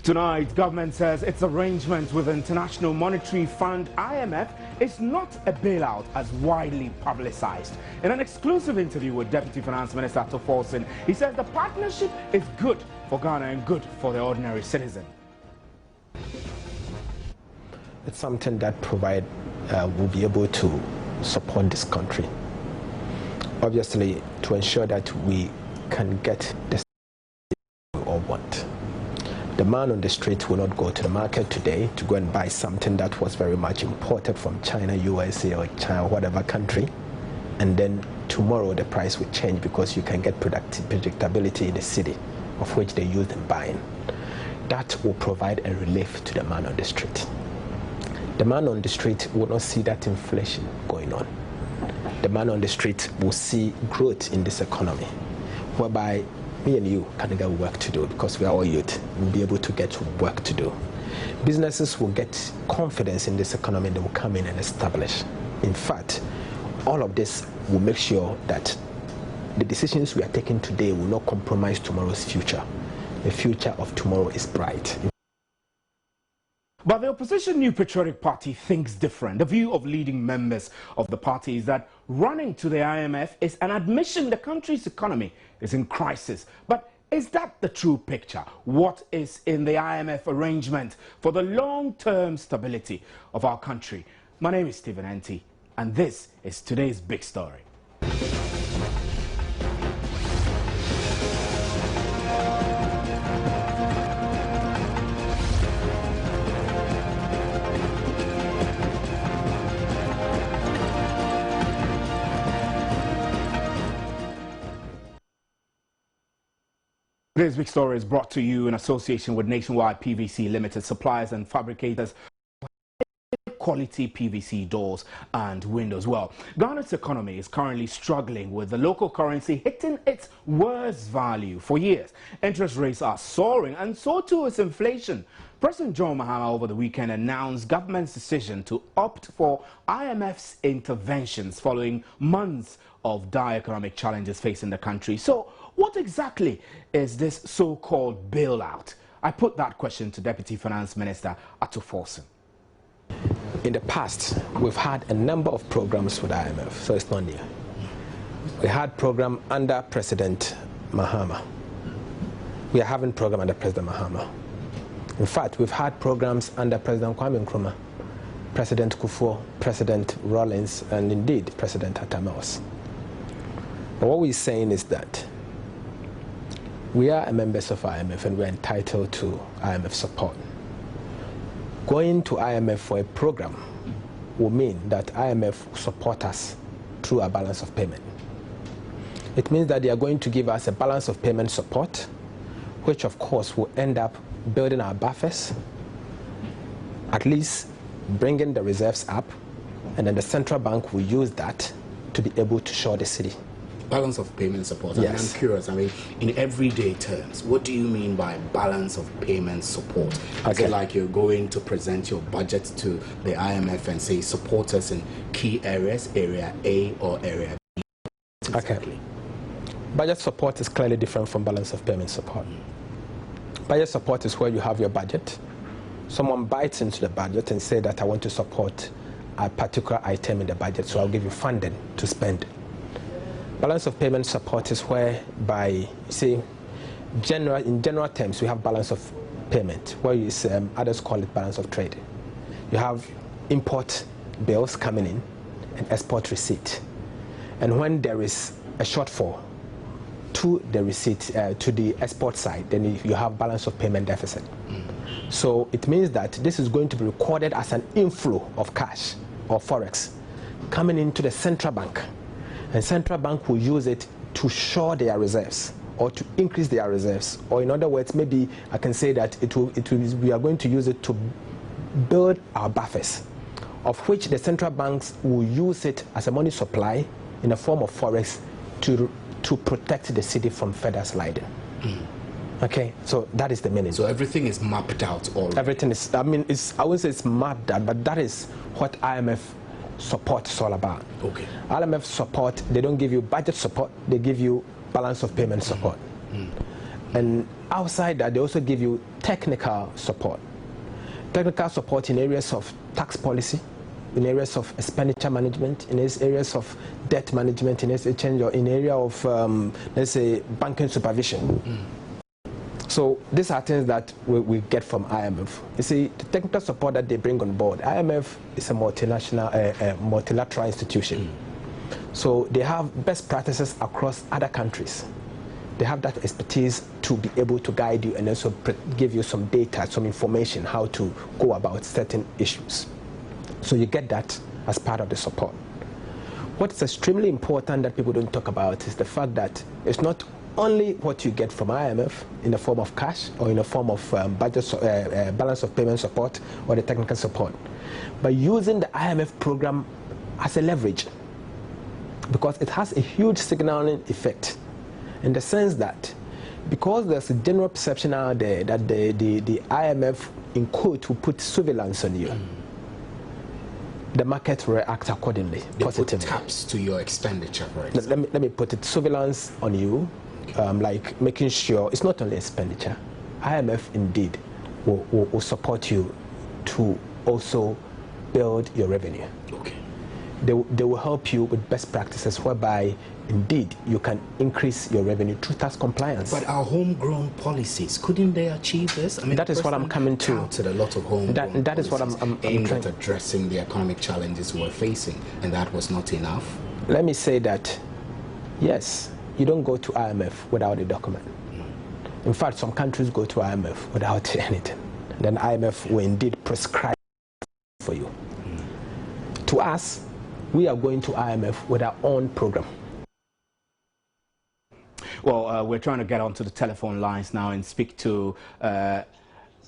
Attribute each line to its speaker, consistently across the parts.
Speaker 1: Tonight, government says its arrangement with the International Monetary Fund, IMF, is not a bailout as widely publicized. In an exclusive interview with Deputy Finance Minister Forson, he says the partnership is good for Ghana and good for the ordinary citizen.
Speaker 2: It's something that will be able to support this country. Obviously, to ensure that we can get the we all want. The man on the street will not go to the market today to go and buy something that was very much imported from China, USA, or China, whatever country, and then tomorrow the price will change because you can get predictability in the city of which they use in buying. That will provide a relief to the man on the street. The man on the street will not see that inflation going on. The man on the street will see growth in this economy, whereby me and you can get work to do because we are all youth. We'll be able to get work to do. Businesses will get confidence in this economy and they will come in and establish. In fact, all of this will make sure that the decisions we are taking today will not compromise tomorrow's future. The future of tomorrow is bright.
Speaker 1: But the opposition New Patriotic Party thinks different. The view of leading members of the party is that running to the IMF is an admission the country's economy is in crisis. But is that the true picture? What is in the IMF arrangement for the long-term stability of our country? My name is Stephen Enti, and this is today's big story. Today's big story is brought to you in association with Nationwide PVC Limited, suppliers and fabricators of quality PVC doors and windows. Well, Ghana's economy is currently struggling with the local currency hitting its worst value for years. Interest rates are soaring and so too is inflation. President John Mahama over the weekend announced government's decision to opt for IMF's interventions following months of dire economic challenges facing the country. So what exactly is this so-called bailout? I put that question to Deputy Finance Minister Forson.
Speaker 2: In the past, we've had a number of programs with IMF, so it's not new. We had program under President Mahama. We are having program under President Mahama. In fact, we've had programs under President Kwame Nkrumah, President Kufuor, President Rawlings, and indeed President Atamos. But what we're saying is that we are members of IMF and we're entitled to IMF support. Going to IMF for a program will mean that IMF will support us through a balance of payment. It means that they are going to give us a balance of payment support, which of course will end up building our buffers, at least bringing the reserves up, and then the central bank will use that to be able to shore the city.
Speaker 3: Balance of payment support.
Speaker 2: Yes.
Speaker 3: I'm curious, in everyday terms, what do you mean by balance of payment support? Is it like you're going to present your budget to the IMF and say, support us in key areas, area A or area B? Exactly.
Speaker 2: Okay. Budget support is clearly different from balance of payment support. Budget support is where you have your budget. Someone bites into the budget and say that I want to support a particular item in the budget, so I'll give you funding to spend. Balance of payment support is whereby, in general terms, we have balance of payment, where others call it balance of trade. You have import bills coming in and export receipt. And when there is a shortfall to the receipt, to the export side, then you have balance of payment deficit. So it means that this is going to be recorded as an inflow of cash or forex coming into the central bank. And central bank will use it to shore their reserves or to increase their reserves. Or in other words, maybe I can say that we are going to use it to build our buffers, of which the central banks will use it as a money supply in the form of forex to protect the city from further sliding. Okay, so that is the meaning.
Speaker 3: So everything is mapped out already.
Speaker 2: Everything is, I wouldn't say it's mapped out, but that is what IMF support is all about.
Speaker 3: Okay.
Speaker 2: IMF support, they don't give you budget support, they give you balance of payment support. And outside that, they also give you technical support. Technical support in areas of tax policy, in areas of expenditure management, in areas of debt management, in area of, let's say, banking supervision. So these are things that we get from IMF. You see, the technical support that they bring on board, IMF is a multinational, multilateral institution. So they have best practices across other countries. They have that expertise to be able to guide you and also give you some data, some information, how to go about certain issues. So you get that as part of the support. What's extremely important that people don't talk about is the fact that it's not only what you get from IMF in the form of cash or in the form of balance of payment support or the technical support, but using the IMF program as a leverage, because it has a huge signaling effect in the sense that because there's a general perception out there that the IMF in quote will put surveillance on you, the market reacts accordingly,
Speaker 3: they
Speaker 2: positively.
Speaker 3: Put taps to your expenditure, for example.
Speaker 2: Let me put it, surveillance on you, like making sure it's not only expenditure. IMF indeed will support you to also build your revenue.
Speaker 3: Okay.
Speaker 2: They will help you with best practices whereby indeed you can increase your revenue through tax compliance.
Speaker 3: But our homegrown policies, couldn't they achieve this? I mean,
Speaker 2: that is what I'm coming to.
Speaker 3: Touted a lot of homegrown
Speaker 2: that is what I'm
Speaker 3: aimed
Speaker 2: trying
Speaker 3: at addressing the economic challenges we're facing, and that was not enough.
Speaker 2: Let me say that, yes, you don't go to IMF without a document. In fact, some countries go to IMF without anything. Then IMF will indeed prescribe for you. To us, we are going to IMF with our own program.
Speaker 1: Well, we're trying to get onto the telephone lines now and speak to Kwame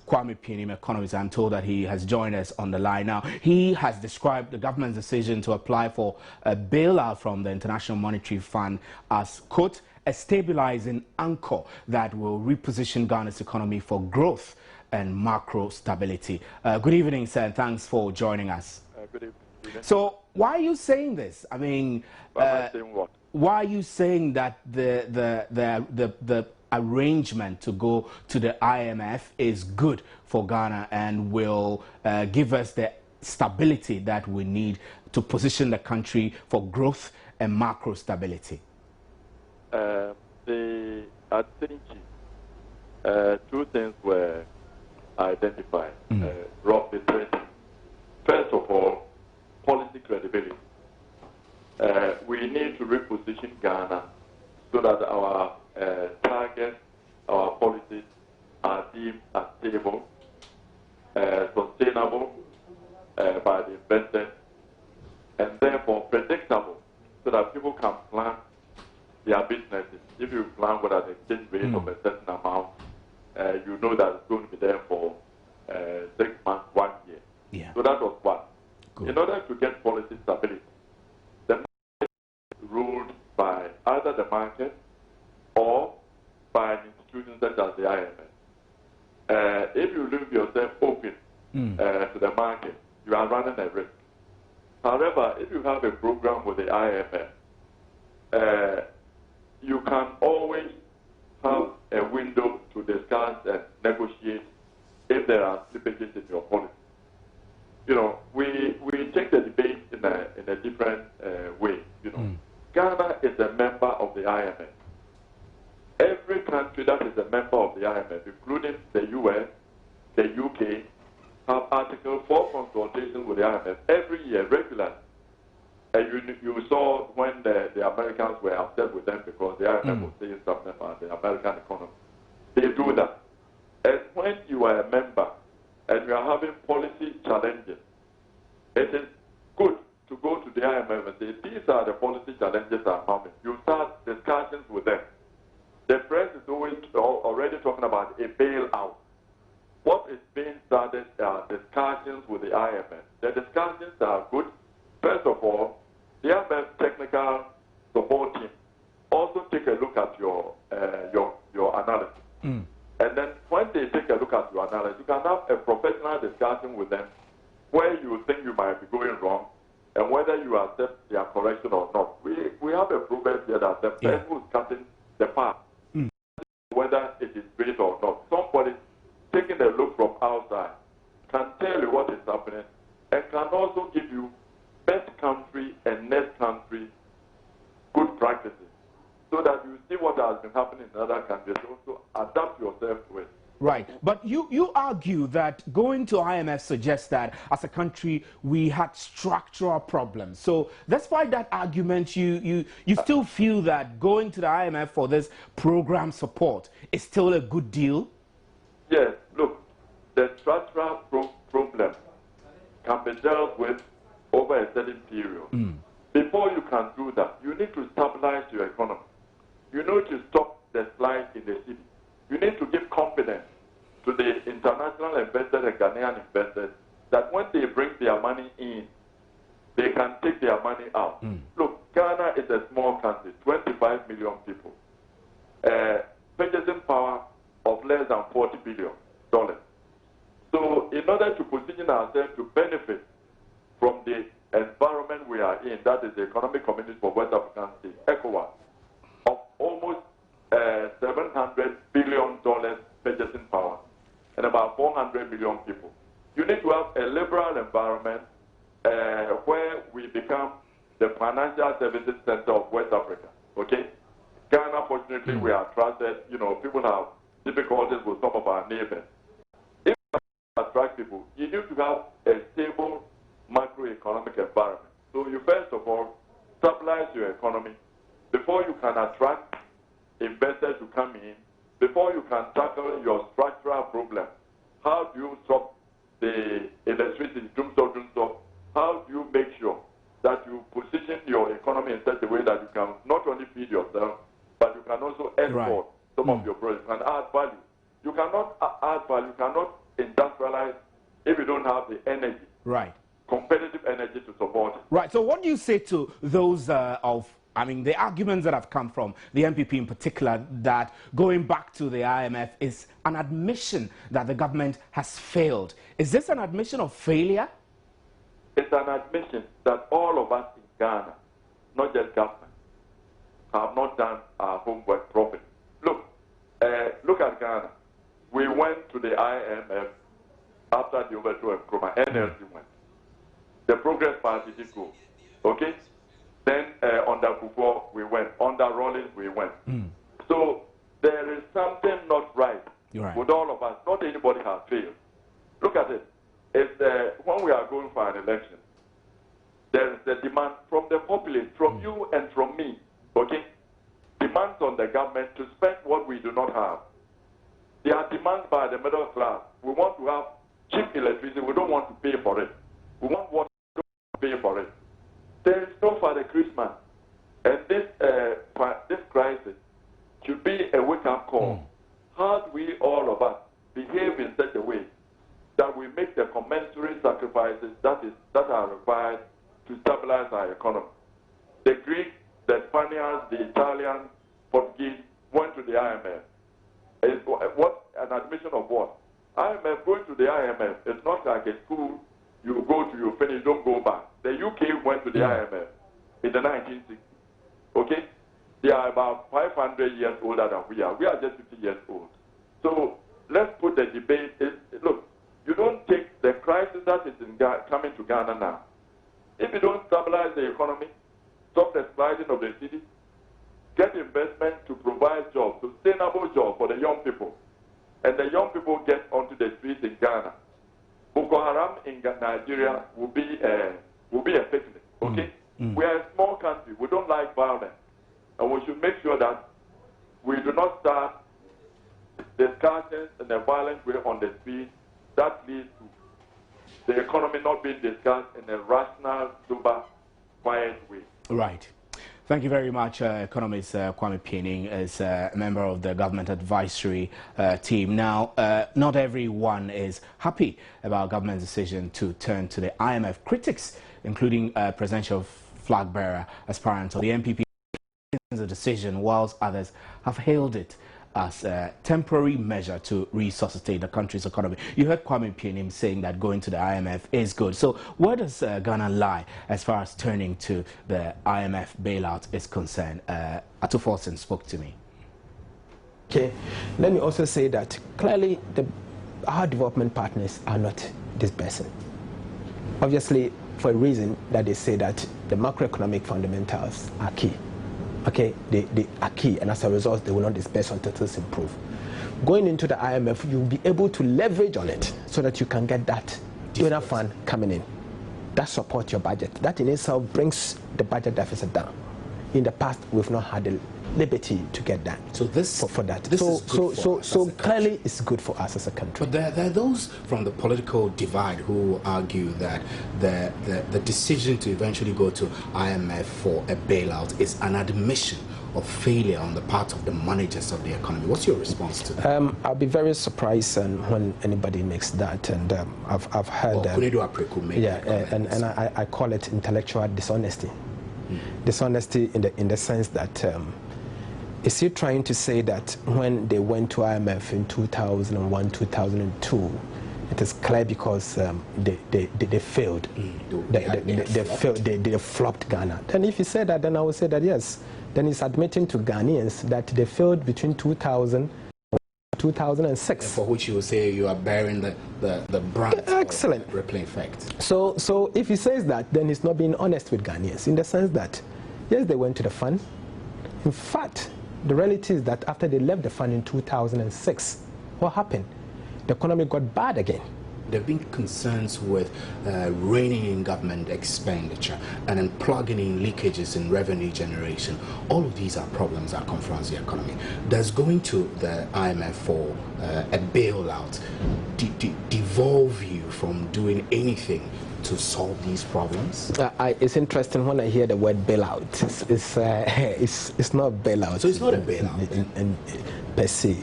Speaker 1: Pianim, economist. I'm told that he has joined us on the line now. He has described the government's decision to apply for a bailout from the International Monetary Fund as, quote, a stabilizing anchor that will reposition Ghana's economy for growth and macro stability. Good evening, sir, and thanks for joining us.
Speaker 4: Good evening.
Speaker 1: So why are you saying this? I mean,
Speaker 4: saying what?
Speaker 1: Why are you saying that the arrangement to go to the IMF is good for Ghana and will give us the stability that we need to position the country for growth and macro stability?
Speaker 4: I think two things were identified. Roughly three. First of all, policy credibility. We need to reposition Ghana so that our targets, our policies are deemed as stable, sustainable by the investors, and therefore predictable so that people can plan their businesses. If you plan with an exchange rate of a certain amount, you know that it's going to be there for 6 months, 1 year.
Speaker 1: Yeah.
Speaker 4: So that was one.
Speaker 1: Good.
Speaker 4: In order to get policy stability, the market is ruled by either the market or by an institution such as the IMF. If you leave yourself open to the market, you are running a risk. However, if you have a program with the IMF, you can always have a window to discuss and negotiate if there are slippages in your policy. You know, we take the debate in a different way. You know, Ghana is a member of the IMF. Every country that is a member of the IMF, including the US, the UK, have Article 4 consultations with the IMF every year, regularly. And you saw when the Americans were upset with them because the IMF was saying something about the American economy. They do that. And when you are a member and you are having policy challenges, it is good to go to the IMF and say, these are the policy challenges I'm having. You start discussions with them. The press is always already talking about a bailout. What is being started are discussions with the IMF. The discussions are good. First of all, the IMF technical support team also take a look at your analysis. And then when they take a look at your analysis, you can have a professional discussion with them where you think you might be going wrong and whether you accept their correction or not. We have a proverb here that the person who is cutting the path whether it is great or not. Somebody taking a look from outside can tell you what is happening and can also give you best country and next country good practices so that you see what has been happening in other countries, also adapt yourself to it.
Speaker 1: Right, but you argue that going to IMF suggests that as a country we had structural problems. So despite that argument, you still feel that going to the IMF for this program support is still a good deal?
Speaker 4: Yes, look, the structural problem can be dealt with over a certain period. Before you can do that, you need to stabilize your economy. You need to stop the slide in the city. You need to give confidence to the international investors and Ghanaian investors that when they bring their money in, they can take their money out. Look, Ghana is a small country, 25 million people. Purchasing power of less than $40 billion. So in order to position ourselves to benefit from the environment we are in, that is the Economic Community for West African States, ECOWAS, of almost $700 billion purchasing power and about 400 million people. You need to have a liberal environment where we become the financial services center of West Africa, okay? Ghana, fortunately, we are trusted. You know, people have difficulties with some of our neighbors. If you attract people, you need to have a stable macroeconomic environment. So you first of all stabilize your economy before you can attract investors to come in, before you can tackle your structural problem. How do you stop the electricity, doom stop? How do you make sure that you position your economy in such a way that you can not only feed yourself, but you can also export some of your products, you can add value. You cannot add value, you cannot industrialize if you don't have the energy.
Speaker 1: Right.
Speaker 4: Competitive energy to support it.
Speaker 1: Right. So what do you say to those the arguments that have come from the MPP in particular, that going back to the IMF is an admission that the government has failed? Is this an admission of failure?
Speaker 4: It's an admission that all of us in Ghana, not just government, have not done our homework properly. Look at Ghana. We went to the IMF after the overthrow of Nkrumah. NLC went. The Progress Party did go. Okay? Then under Kufuor, we went. Under Rawlings, we went. So there is something not right with all of us. Not anybody has failed. Look at it. It's when we are going for an election, there is a demand from the populace, from you and from me, okay? Demands on the government to spend what we do not have. There are demands by the middle class. We want to have cheap electricity. We don't want to pay for it. We want water. We don't want to pay for it. There is no Father Christmas. And this crisis should be a wake-up call. How do we, all of us, behave in such a way that we make the commensurate sacrifices that are required to stabilize our economy? The Greeks, the Spaniards, the Italians, Portuguese went to the IMF. What an admission of what? IMF, going to the IMF, it's not like a school you go to, you finish, don't go back. The UK went to the IMF in the 1960s. Okay? They are about 500 years older than we are. We are just 50 years old. So let's put the debate. Look, you don't take the crisis that is coming to Ghana now. If you don't stabilize the economy, stop the sliding of the city, get investment to provide jobs, sustainable jobs for the young people, and the young people get onto the streets in Ghana, Boko Haram in Nigeria will be a picnic. Okay? We are a small country. We don't like violence. And we should make sure that we do not start discussions in a violent way on the street that leads to the economy not being discussed in a rational, sober, quiet way.
Speaker 1: Right. Thank you very much, Economist Kwame Piening is a member of the government advisory team. Now, not everyone is happy about government's decision to turn to the IMF. Critics, including presidential flag bearer aspirant of the MPP, the decision, whilst others have hailed it as a temporary measure to resuscitate the country's economy. You heard Kwame Piening saying that going to the IMF is good. So where does Ghana lie as far as turning to the IMF bailout is concerned? Atu Forson spoke to me.
Speaker 2: Okay, let me also say that clearly our development partners are not disbursing. Obviously, for a reason that they say that the macroeconomic fundamentals are key. Okay, they are key, and as a result, they will not disburse until things improve. Going into the IMF, you'll be able to leverage on it so that you can get that donor fund coming in. That supports your budget. That in itself brings the budget deficit down. In the past, we've not had the liberty to get that.
Speaker 3: So this
Speaker 2: for that.
Speaker 3: This is good for us
Speaker 2: so clearly, it's good for us as a country.
Speaker 3: But there are those from the political divide who argue that the decision to eventually go to IMF for a bailout is an admission of failure on the part of the managers of the economy. What's your response to that?
Speaker 2: I'll be very surprised when anybody makes that, and I've heard. And I call it intellectual dishonesty. Dishonesty in the sense that is he trying to say that when they went to IMF in 2001, 2002, it is clear because they failed. They flopped Ghana. And if he said that, then I would say that yes. Then he's admitting to Ghanaians that they failed between 2000 and 2006.
Speaker 3: For which you will say you are bearing the brunt.
Speaker 2: Excellent.
Speaker 3: Of the rippling effect.
Speaker 2: So if he says that, then he's not being honest with Ghanaians in the sense that, yes, they went to the fund. In fact, the reality is that after they left the fund in 2006, what happened? The economy got bad again.
Speaker 3: There have been concerns with reining in government expenditure and then plugging in leakages in revenue generation. All of these are problems that confront the economy. Does going to the IMF for a bailout devolve you from doing anything to solve these problems?
Speaker 2: It's interesting when I hear the word bailout. It's not bailout.
Speaker 3: So it's not a bailout
Speaker 2: per se.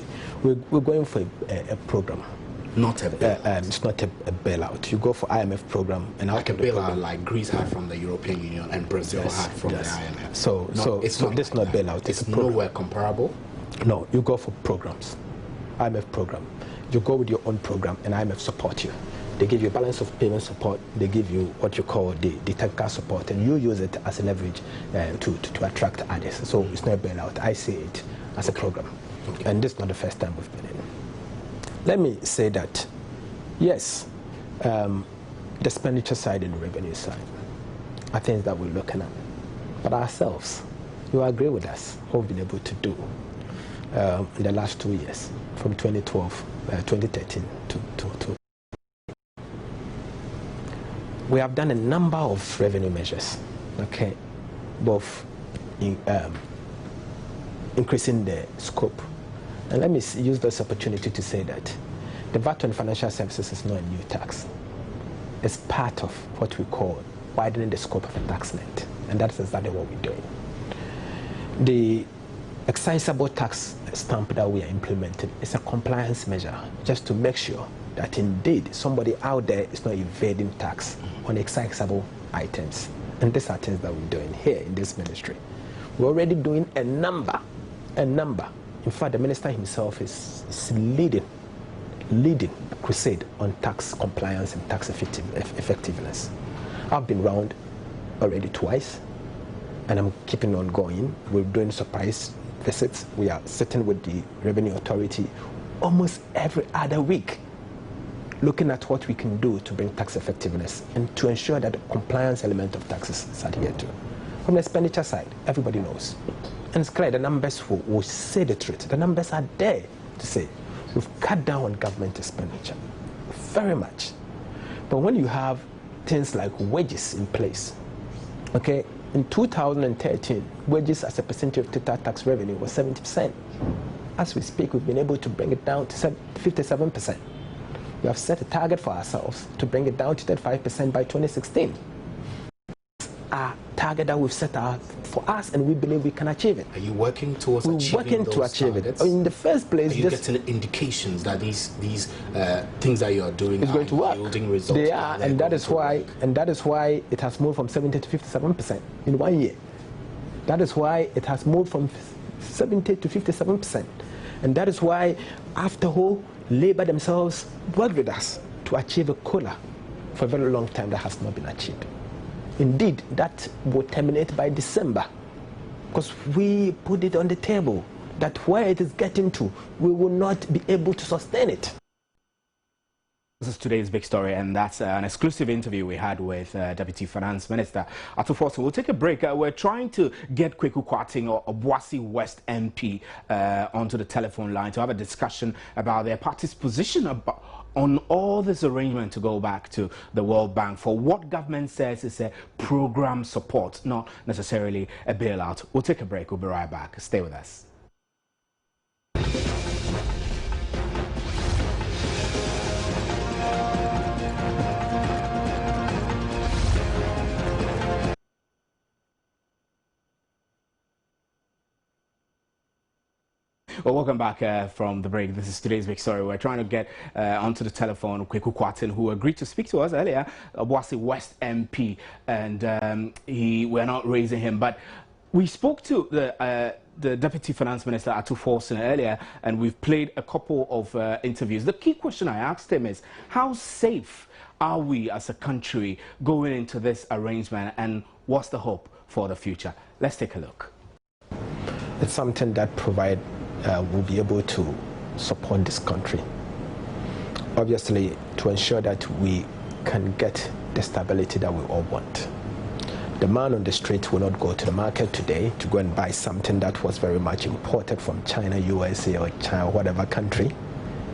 Speaker 2: We're going for a program.
Speaker 3: Not a bailout.
Speaker 2: It's not a bailout. You go for IMF program, and
Speaker 3: like a bailout, like Greece had from the European Union and Brazil had from the IMF.
Speaker 2: This is not bailout.
Speaker 3: It's nowhere comparable.
Speaker 2: No, you go for programs, IMF program. You go with your own program, and IMF support you. They give you balance of payment support. They give you what you call the technical support, and you use it as a leverage to attract others. So it's not a bailout. I see it as a program, and this is not the first time we've been in. Let me say that, yes, the expenditure side and the revenue side are things that we're looking at. But ourselves, you agree with us, what we've been able to do in the last 2 years, from 2013 to we have done a number of revenue measures, okay, both in, increasing the scope. And let me use this opportunity to say that the VAT on financial services is not a new tax. It's part of what we call widening the scope of a tax net, and that's exactly what we're doing. The excisable tax stamp that we are implementing is a compliance measure just to make sure that indeed somebody out there is not evading tax on excisable items. And these are things that we're doing here in this ministry. We're already doing a number. In fact, the minister himself is leading crusade on tax compliance and tax effectiveness. I've been round already twice, and I'm keeping on going. We're doing surprise visits. We are sitting with the Revenue Authority almost every other week, looking at what we can do to bring tax effectiveness and to ensure that the compliance element of taxes is adhered to. From the expenditure side, everybody knows. And it's clear the numbers will say the truth. The numbers are there to say we've cut down on government expenditure very much. But when you have things like wages in place, okay, in 2013, wages as a percentage of total tax revenue was 70%. As we speak, we've been able to bring it down to 57%. We have set a target for ourselves to bring it down to 35% by 2016. A target that we've set out for us, and we believe we can achieve it.
Speaker 3: Are you working towards achieving
Speaker 2: working
Speaker 3: those
Speaker 2: to achieve
Speaker 3: targets?
Speaker 2: it. In the first place,
Speaker 3: are you getting indications that these things that you are doing
Speaker 2: are going to work?
Speaker 3: Yielding results?
Speaker 2: They are, and that is why it has moved from 70 to 57% in 1 year. That is why it has moved from 70 to 57%, and that is why, after all, Labour themselves worked with us to achieve a COLA for a very long time that has not been achieved. Indeed, that will terminate by December, because we put it on the table that where it is getting to, we will not be able to sustain it.
Speaker 1: This is today's big story, and that's an exclusive interview we had with Deputy Finance Minister Atuforsen. We'll take a break. We're trying to get Kweku Kwarteng, or Obuasi West MP, onto the telephone line to have a discussion about their party's position on all this arrangement to go back to the World Bank for what government says is a program support, not necessarily a bailout. We'll take a break. We'll be right back. Stay with us. Well, welcome back from the break. This is today's big story. We're trying to get onto the telephone Kweku Kwarteng, who agreed to speak to us earlier, Obuasi West MP, and we're not raising him. But we spoke to the Deputy Finance Minister Atuforsen earlier, and we've played a couple of interviews. The key question I asked him is, how safe are we as a country going into this arrangement, and what's the hope for the future? Let's take a look.
Speaker 2: It's something that will be able to support this country. Obviously, to ensure that we can get the stability that we all want. The man on the street will not go to the market today to go and buy something that was very much imported from China, USA, or China, whatever country,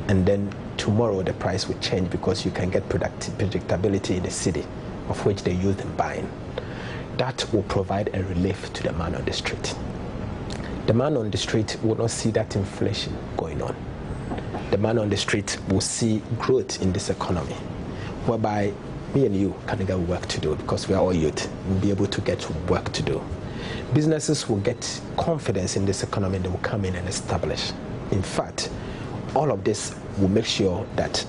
Speaker 2: and then tomorrow the price will change because you can get predictability in the city of which they use in buying. That will provide a relief to the man on the street. The man on the street will not see that inflation going on. The man on the street will see growth in this economy, whereby me and you can get work to do because we are all youth. We'll be able to get work to do. Businesses will get confidence in this economy and they will come in and establish. In fact, all of this will make sure that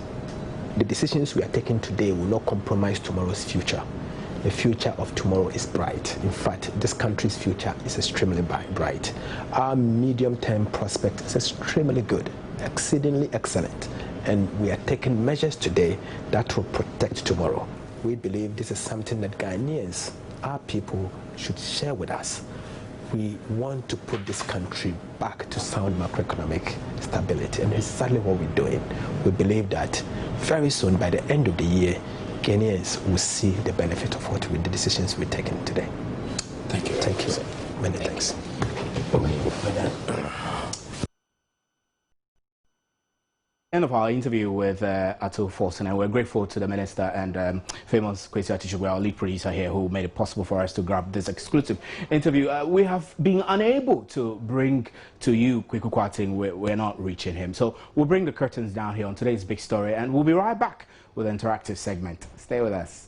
Speaker 2: the decisions we are taking today will not compromise tomorrow's future. The future of tomorrow is bright. In fact, this country's future is extremely bright. Our medium-term prospect is extremely good, exceedingly excellent, and we are taking measures today that will protect tomorrow. We believe this is something that Ghanaians, our people, should share with us. We want to put this country back to sound macroeconomic stability, and it's exactly what we're doing. We believe that very soon, by the end of the year, Ghanaians will see the benefit of the decisions we're taking today.
Speaker 3: Thank you.
Speaker 2: Thank you. Many thanks.
Speaker 1: End of our interview with Atuforsen, and we're grateful to the minister and famous Kwesi Atishugbe, our lead producer here, who made it possible for us to grab this exclusive interview. We have been unable to bring to you Kweku Kwarteng. We're not reaching him, so we'll bring the curtains down here on today's big story, and we'll be right back with an interactive segment. Stay with us.